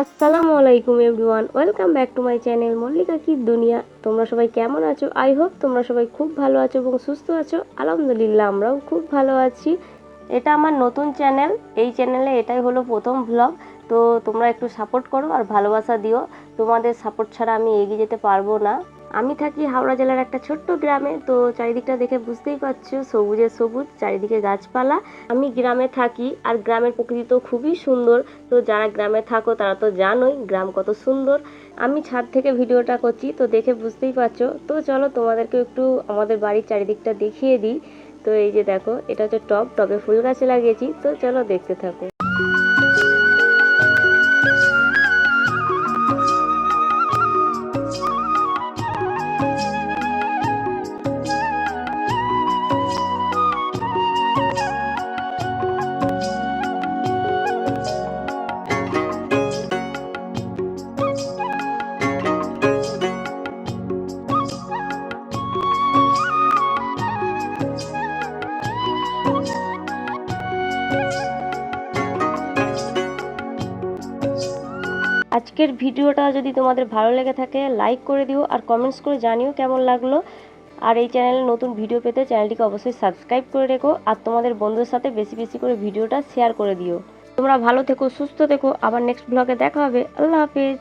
আসসালামু আলাইকুম everyone, welcome back to my channel Mallika কি দুনিয়া। তোমরা সবাই কেমন আছো? আই হোপ তোমরা সবাই খুব ভালো আছো এবং সুস্থ আছো। আলহামদুলিল্লাহ আমরাও খুব ভালো আছি। এটা আমার নতুন চ্যানেল, এই চ্যানেলে এটাই হলো প্রথম ব্লগ। তো তোমরা একটু সাপোর্ট করো আর ভালোবাসা দিও। তোমাদের সাপোর্ট ছাড়া আমি এগিয়ে যেতে পারবো না। আমি থাকি হাওড়া জেলার একটা ছোট্ট গ্রামে। তো চারিদিকটা দেখে বুঝতেই পারছো, সবুজে সবুজ, চারিদিকে গাছপালা। আমি গ্রামে থাকি আর গ্রামের প্রকৃতি তো খুবই সুন্দর। তো যারা গ্রামে থাকো তারা তো জানোই গ্রাম কত সুন্দর। আমি ছাদ থেকে ভিডিওটা করছি, তো দেখে বুঝতেই পারছো। তো চলো তোমাদেরকে একটু আমাদের বাড়ির চারিদিকটা দেখিয়ে দিই। তো এই যে দেখো, এটা হচ্ছে টবে ফুল গাছ লাগিয়েছি। তো চলো দেখতে থাকো। আজকের ভিডিওটা যদি তোমাদের ভালো লেগে থাকে লাইক করে দিও আর কমেন্টস করে জানিও কেমন লাগলো। আর এই চ্যানেলে নতুন ভিডিও পেতে চ্যানেলটিকে অবশ্যই সাবস্ক্রাইব করে রেখো আর তোমাদের বন্ধুদের সাথে বেশি বেশি করে ভিডিওটা শেয়ার করে দিও। তোমরা ভালো থেকো, সুস্থ থেকো। আবার নেক্সট ব্লগে দেখা হবে। আল্লাহ হাফেজ।